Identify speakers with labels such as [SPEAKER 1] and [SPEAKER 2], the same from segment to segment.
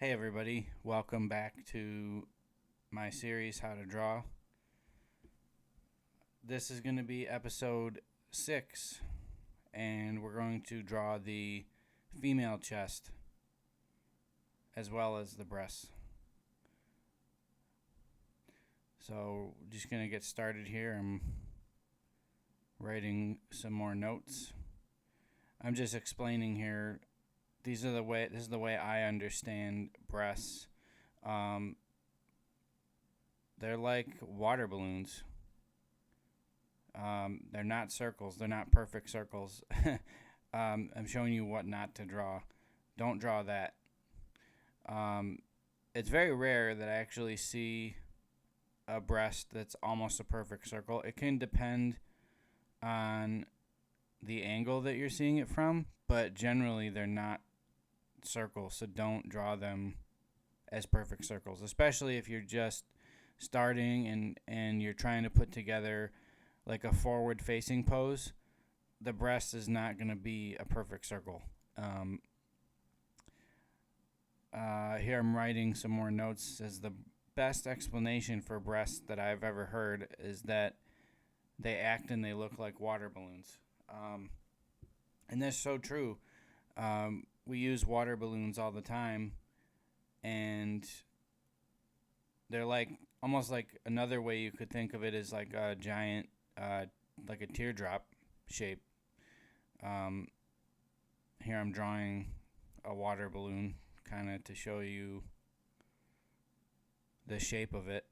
[SPEAKER 1] Hey everybody, welcome back to my series How to Draw. This is going to be episode 6, and we're going to draw the female chest as well as the breasts. So, just going to get started here. I'm writing some more notes. I'm just explaining here. This is the way I understand breasts. They're like water balloons. They're not circles. They're not perfect circles. I'm showing you what not to draw. Don't draw that. It's very rare that I actually see a breast that's almost a perfect circle. It can depend on the angle that you're seeing it from, but generally they're not circles, so don't draw them as perfect circles, especially if you're just starting and you're trying to put together like a forward facing pose. The breast is not going to be a perfect circle. Here I'm writing some more notes. Says the best explanation for breasts that I've ever heard is that they act and they look like water balloons. And that's so true. We use water balloons all the time, and they're like almost like another way you could think of it is like a giant, like a teardrop shape. Um, Here I'm drawing a water balloon kind of to show you the shape of it.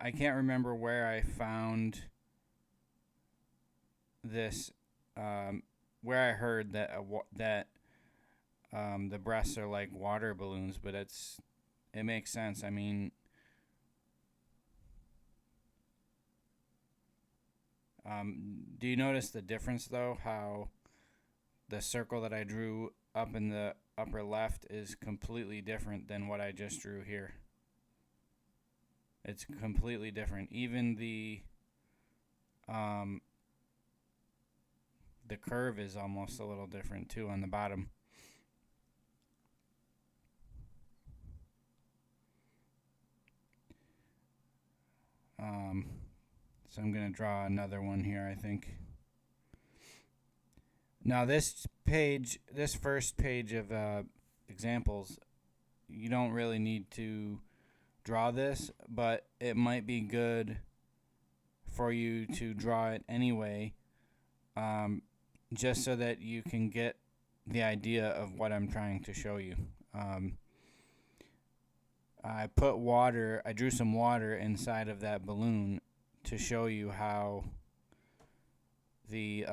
[SPEAKER 1] I can't remember where I found this, where I heard that the breasts are like water balloons, but it makes sense. I mean, do you notice the difference though? How the circle that I drew up in the upper left is completely different than what I just drew here. It's completely different. Even um, the curve is almost a little different too on the bottom. Um, so I'm going to draw another one here, I think. Now this first page of examples, you don't really need to draw this, but it might be good for you to draw it anyway, just so that you can get the idea of what I'm trying to show you. I drew some water inside of that balloon to show you how the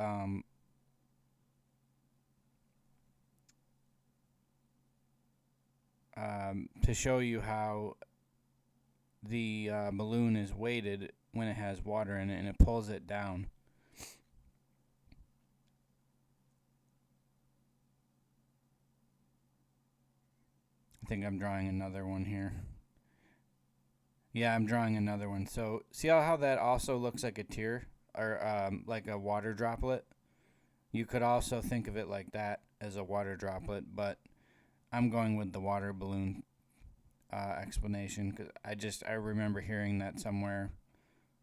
[SPEAKER 1] balloon is weighted when it has water in it, and it pulls it down. I think I'm drawing another one here. Yeah, I'm drawing another one. So see how that also looks like a tear or like a water droplet? You could also think of it like that as a water droplet, but I'm going with the water balloon explanation because I remember hearing that somewhere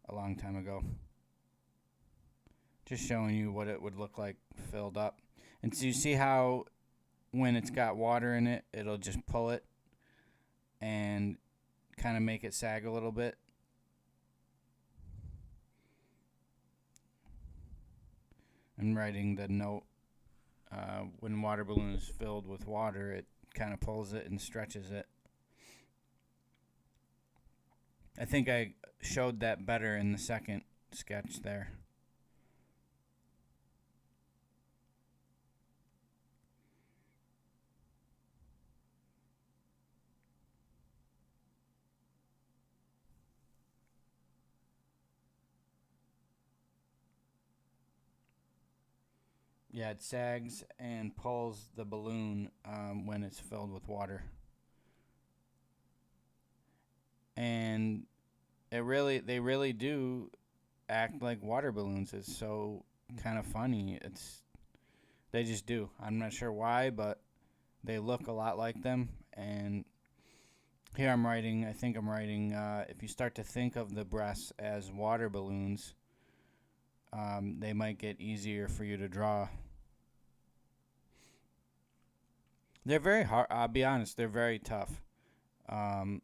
[SPEAKER 1] a long time ago. Just showing you what it would look like filled up. And so you see how when it's got water in it, it'll just pull it and kind of make it sag a little bit. I'm writing the note. When water balloon is filled with water, it kind of pulls it and stretches it. I think I showed that better in the second sketch there. Yeah, it sags and pulls the balloon when it's filled with water. And they really do act like water balloons. It's so kind of funny. They just do. I'm not sure why, but they look a lot like them. And here I'm writing, I think I'm writing, if you start to think of the breasts as water balloons, they might get easier for you to draw. They're very hard. I'll be honest, they're very tough. Um,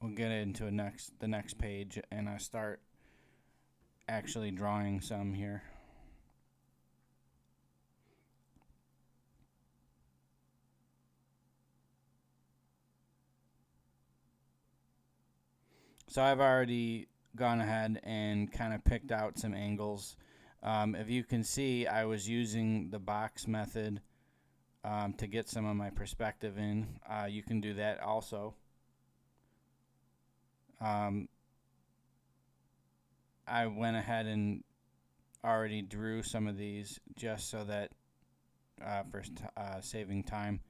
[SPEAKER 1] we'll get into the next page, and I start actually drawing some here. So I've already gone ahead and kind of picked out some angles. If you can see, I was using the box method to get some of my perspective in. You can do that also. I went ahead and already drew some of these just so that for saving time.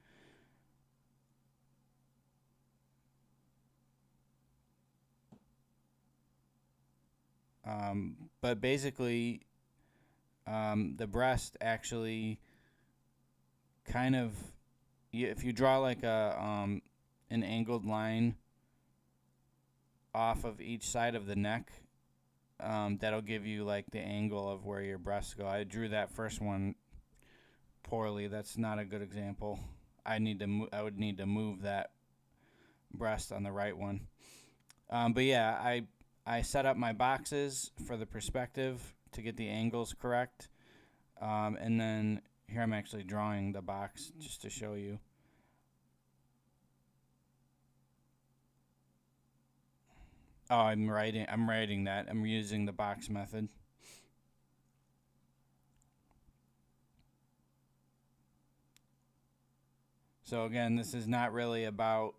[SPEAKER 1] But basically, the breast actually kind of, if you draw like an angled line off of each side of the neck, that'll give you like the angle of where your breasts go. I drew that first one poorly. That's not a good example. I would need to move that breast on the right one. But yeah, I set up my boxes for the perspective to get the angles correct. And then here I'm actually drawing the box just to show you. Oh, I'm writing that. I'm using the box method. So again, this is not really about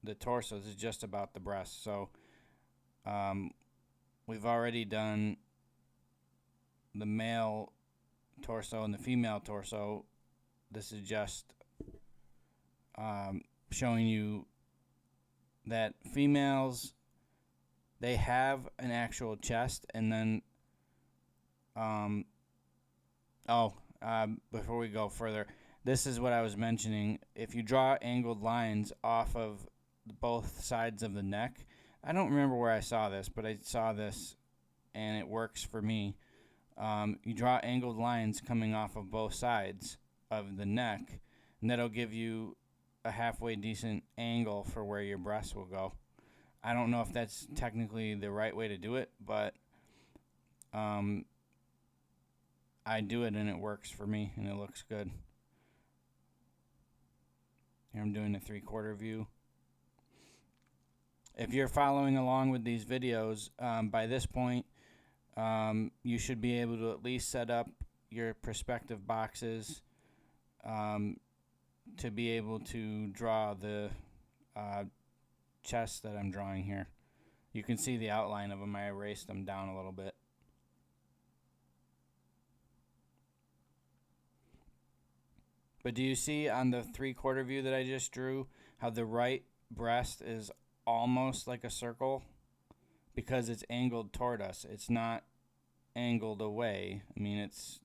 [SPEAKER 1] the torso. This is just about the breast. So we've already done the male torso and the female torso. This is just showing you that females, they have an actual chest, and then before we go further, this is what I was mentioning. If you draw angled lines off of both sides of the neck, I don't remember where I saw this, but I saw this and it works for me. You draw angled lines coming off of both sides of the neck, and that'll give you a halfway decent angle for where your breasts will go. I don't know if that's technically the right way to do it, but I do it and it works for me and it looks good. Here I'm doing a 3/4 view. If you're following along with these videos, by this point, you should be able to at least set up your perspective boxes to be able to draw the chest that I'm drawing here. You can see the outline of them. I erased them down a little bit. But do you see on the 3/4 view that I just drew how the right breast is almost like a circle? Because it's angled toward us. It's not angled away. I mean, it's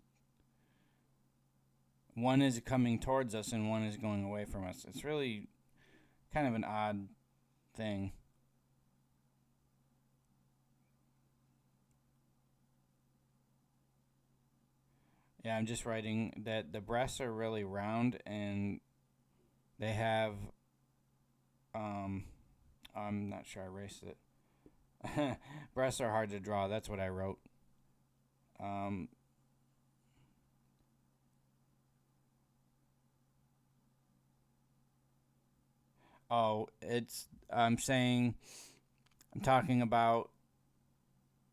[SPEAKER 1] one is coming towards us and one is going away from us. It's really kind of an odd thing. Yeah, I'm just writing that the breasts are really round and they have I'm not sure I erased it. Breasts are hard to draw. That's what I wrote. I'm saying, I'm talking about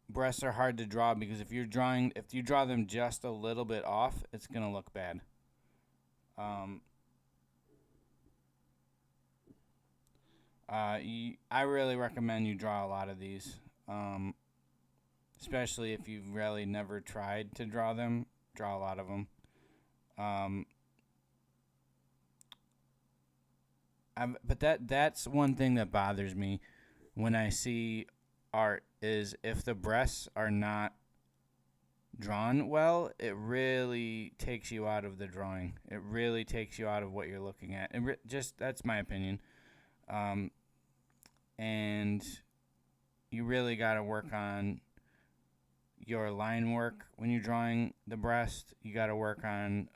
[SPEAKER 1] breasts are hard to draw because if you draw them just a little bit off, it's gonna look bad. I really recommend you draw a lot of these, especially if you've really never tried to draw them. Draw a lot of them. But that's one thing that bothers me when I see art is if the breasts are not drawn well, it really takes you out of the drawing. It really takes you out of what you're looking at. And just that's my opinion. And you really got to work on your line work when you're drawing the breast. You got to work on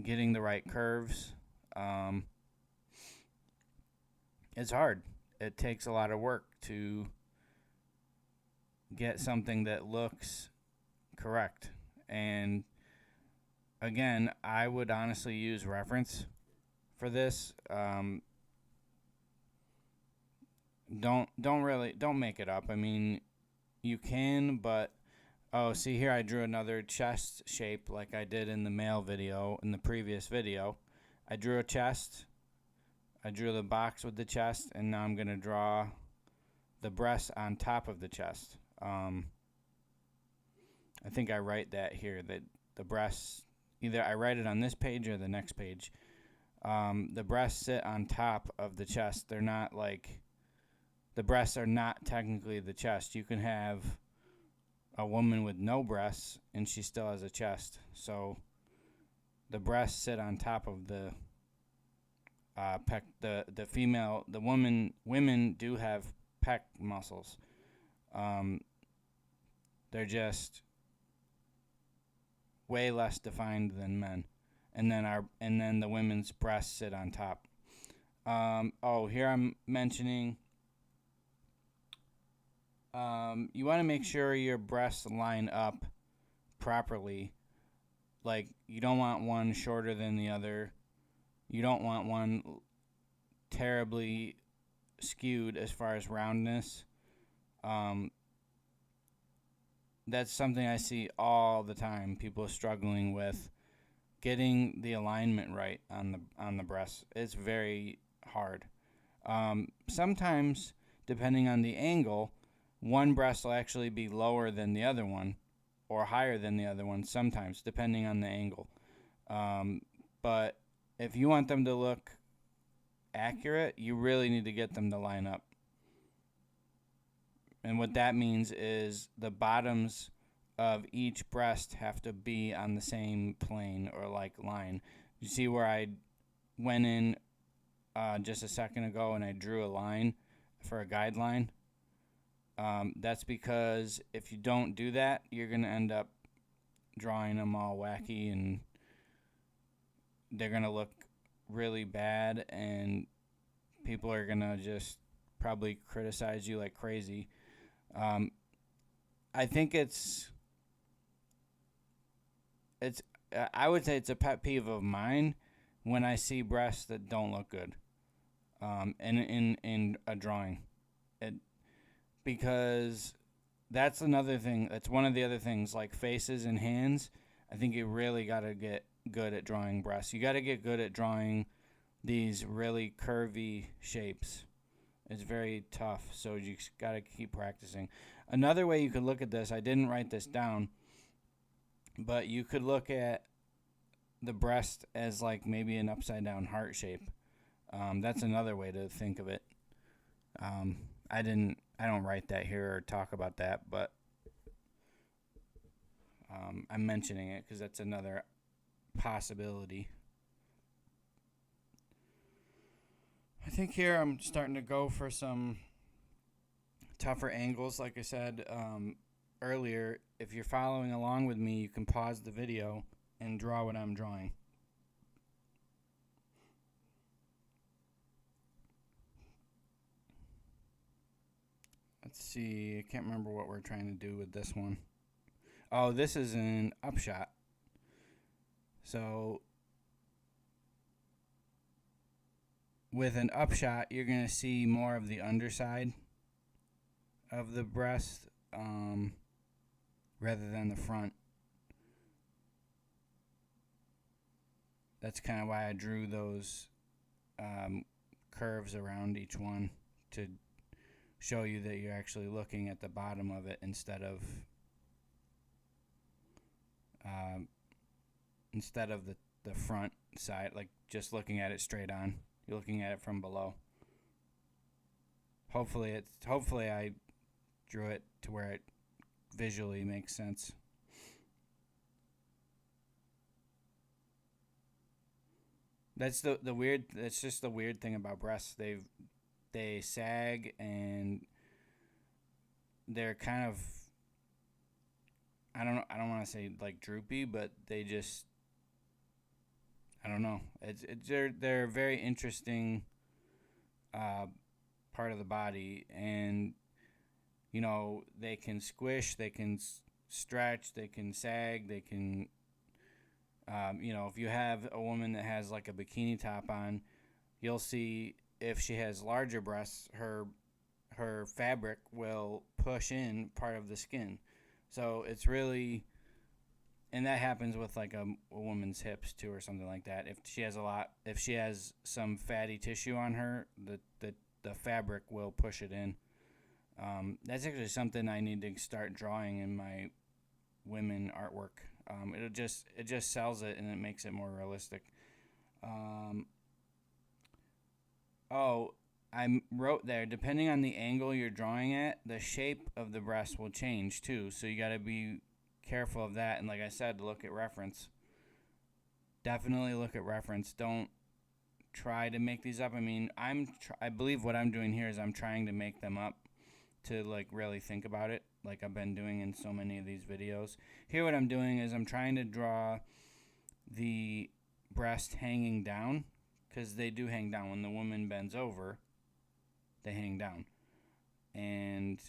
[SPEAKER 1] getting the right curves. It's hard. It takes a lot of work to get something that looks correct. And again, I would honestly use reference for this. Don't make it up. I mean, you can, but see here I drew another chest shape like I did in the male video, in the previous video. I drew a chest. I drew the box with the chest, and now I'm going to draw the breast on top of the chest. I think I write that here, that the breasts, either I write it on this page or the next page. The breasts sit on top of the chest. They're not like, the breasts are not technically the chest. You can have a woman with no breasts and she still has a chest. So the breasts sit on top of the the female, the women do have pec muscles. They're just way less defined than men. And then the women's breasts sit on top. Here I'm mentioning you want to make sure your breasts line up properly. Like, you don't want one shorter than the other. You don't want one terribly skewed as far as roundness. That's something I see all the time. People struggling with getting the alignment right on the breasts. It's very hard. Sometimes, depending on the angle, one breast will actually be lower than the other one or higher than the other one sometimes, depending on the angle. But if you want them to look accurate, you really need to get them to line up. And what that means is the bottoms of each breast have to be on the same plane or like line. You see where I went in just a second ago and I drew a line for a guideline? That's because if you don't do that, you're going to end up drawing them all wacky and they're going to look really bad and people are going to just probably criticize you like crazy. I think I would say it's a pet peeve of mine when I see breasts that don't look good in a drawing. Because that's another thing. That's one of the other things, like faces and hands. I think you really got to get good at drawing breasts. You got to get good at drawing these really curvy shapes. It's very tough, so you got to keep practicing. Another way you could look at this, I didn't write this down, but you could look at the breast as like maybe an upside down heart shape. That's another way to think of it. I don't write that here or talk about that, but I'm mentioning it because that's another possibility. I think here I'm starting to go for some tougher angles. Like I said earlier, if you're following along with me, you can pause the video and draw what I'm drawing. Let's see, I can't remember what we're trying to do with this one. Oh, this is an upshot. So with an upshot, you're going to see more of the underside of the breast rather than the front. That's kind of why I drew those curves around each one, to show you that you're actually looking at the bottom of it instead of the front side, like just looking at it straight on. You're looking at it from below. Hopefully I drew it to where it visually makes sense. That's the weird. That's just the weird thing about breasts. They sag and they're kind of, I don't want to say like droopy, but they just, I don't know. They're a very interesting uh, part of the body, and they can squish, they can stretch, they can sag, they can. If you have a woman that has like a bikini top on, you'll see if she has larger breasts, her fabric will push in part of the skin. So it's really, and that happens with like a woman's hips too, or something like that. If she has some fatty tissue on her, the fabric will push it in. That's actually something I need to start drawing in my women artwork. It just sells it and it makes it more realistic. Um, oh, I wrote there, depending on the angle you're drawing at, the shape of the breast will change too. So you got to be careful of that. And like I said, look at reference. Definitely look at reference. Don't try to make these up. I mean, I believe what I'm doing here is I'm trying to make them up to like really think about it, like I've been doing in so many of these videos. Here, what I'm doing is I'm trying to draw the breast hanging down, because they do hang down when the woman bends over. They hang down, and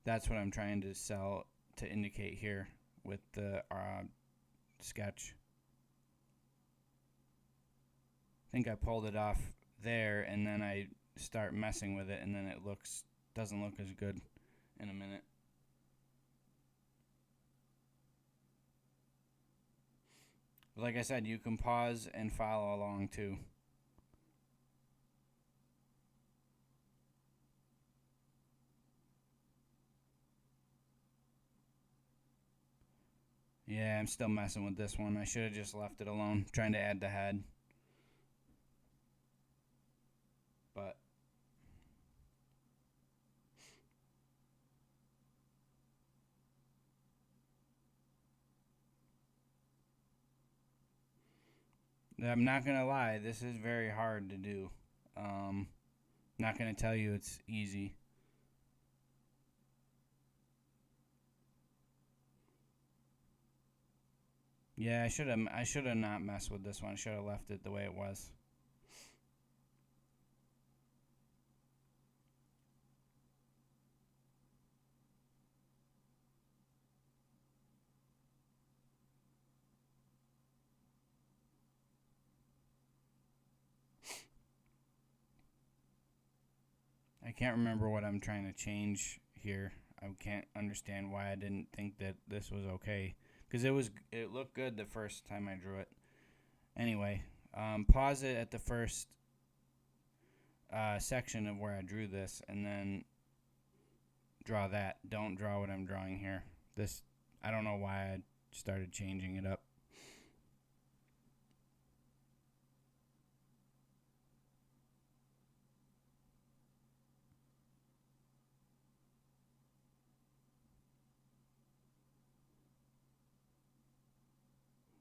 [SPEAKER 1] that's what I'm trying to sell to indicate here with the sketch. I think I pulled it off there, and then I start messing with it, and then it doesn't look as good in a minute. Like I said, you can pause and follow along too. Yeah, I'm still messing with this one. I should have just left it alone, trying to add the head. But I'm not going to lie, this is very hard to do. Not going to tell you it's easy. Yeah, I should have not messed with this one. I should have left it the way it was. I can't remember what I'm trying to change here. I can't understand why I didn't think that this was okay, because it looked good the first time I drew it. Anyway, pause it at the first section of where I drew this, and then draw that. Don't draw what I'm drawing here. This, I don't know why I started changing it up.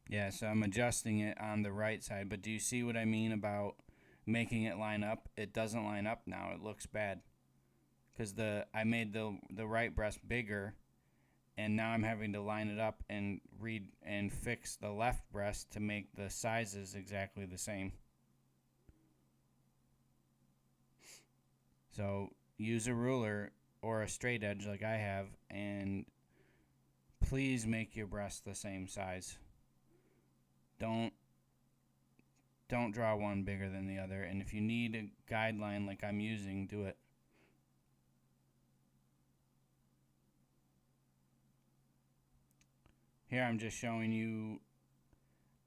[SPEAKER 1] Yeah, so I'm adjusting it on the right side, but do you see what I mean about making it line up? It doesn't line up now. It looks bad because I made the right breast bigger, and now I'm having to line it up and read and fix the left breast to make the sizes exactly the same. So use a ruler or a straight edge like I have, and please make your breast the same size. Don't draw one bigger than the other, and if you need a guideline like I'm using, do it. Here I'm just showing you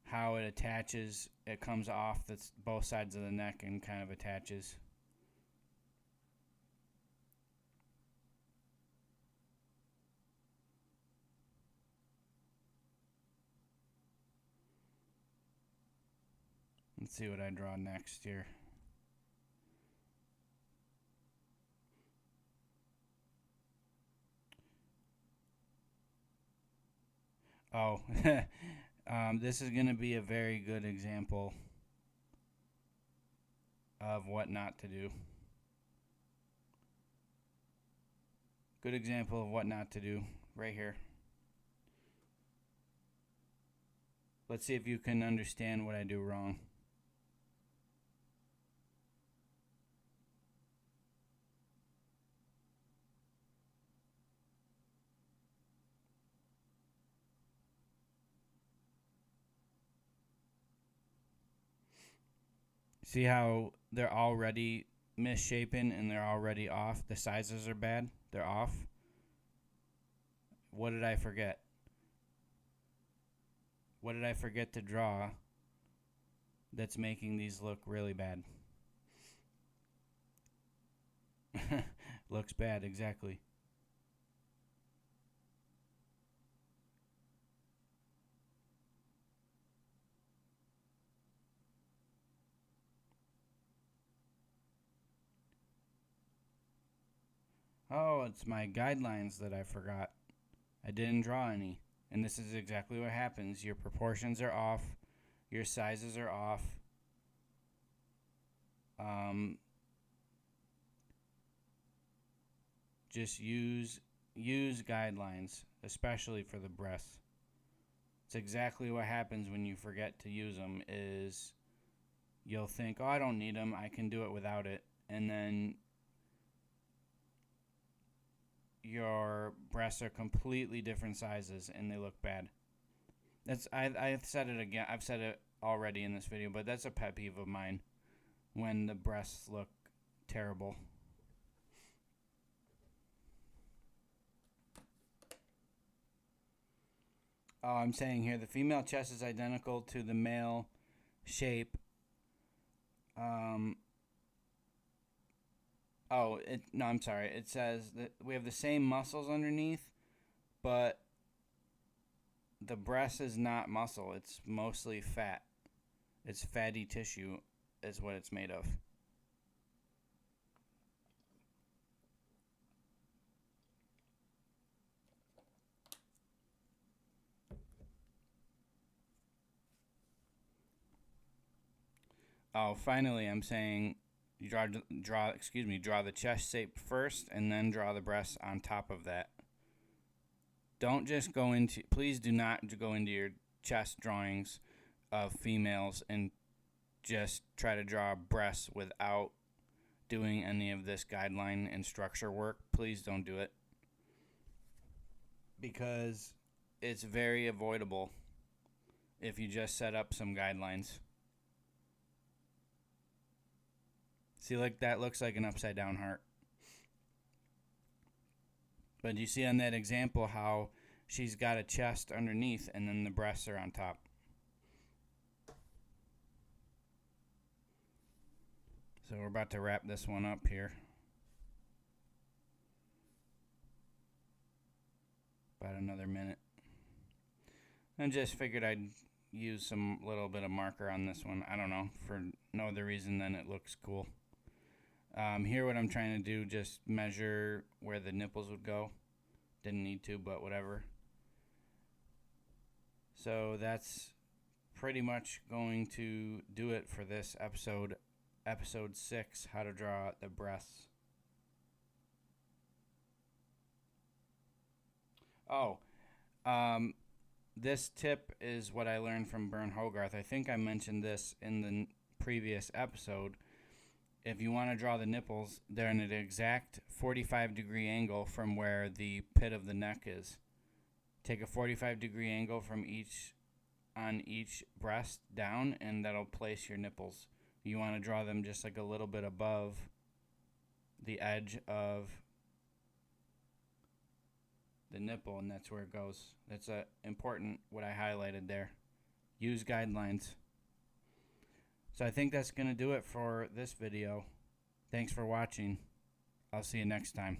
[SPEAKER 1] how it attaches. It comes off both sides of the neck and kind of attaches. Let's see what I draw next here. Oh, this is going to be a very good example of what not to do. Good example of what not to do right here. Let's see if you can understand what I do wrong. See how they're already misshapen and they're already off? The sizes are bad. They're off. What did I forget? What did I forget to draw that's making these look really bad? Looks bad, exactly. Oh, it's my guidelines that I forgot. I didn't draw any. And this is exactly what happens. Your proportions are off. Your sizes are off. Just use guidelines, especially for the breasts. It's exactly what happens when you forget to use them. Is you'll think, oh, I don't need them. I can do it without it. And then your breasts are completely different sizes and they look bad. I've said it again. I've said it already in this video, but that's a pet peeve of mine when the breasts look terrible. Oh, I'm saying here the female chest is identical to the male shape. No, I'm sorry. It says that we have the same muscles underneath, but the breast is not muscle. It's mostly fat. It's fatty tissue is what it's made of. Oh, finally, I'm saying you draw the chest shape first and then draw the breasts on top of that. Don't just go into, please do not go into your chest drawings of females and just try to draw breasts without doing any of this guideline and structure work. Please don't do it, because it's very avoidable if you just set up some guidelines. See, like that looks like an upside down heart. But you see on that example how she's got a chest underneath and then the breasts are on top. So we're about to wrap this one up here. About another minute. I just figured I'd use some little bit of marker on this one. I don't know, for no other reason than it looks cool. Here what I'm trying to do, just measure where the nipples would go. Didn't need to, but whatever. So that's pretty much going to do it for this episode. Episode 6, how to draw the breasts. Oh, this tip is what I learned from Bern Hogarth. I think I mentioned this in the previous episode. If you want to draw the nipples, they're in an exact 45-degree angle from where the pit of the neck is. Take a 45-degree angle from on each breast down, and that'll place your nipples. You want to draw them just like a little bit above the edge of the nipple, and that's where it goes. That's important, what I highlighted there. Use guidelines. So I think that's going to do it for this video. Thanks for watching. I'll see you next time.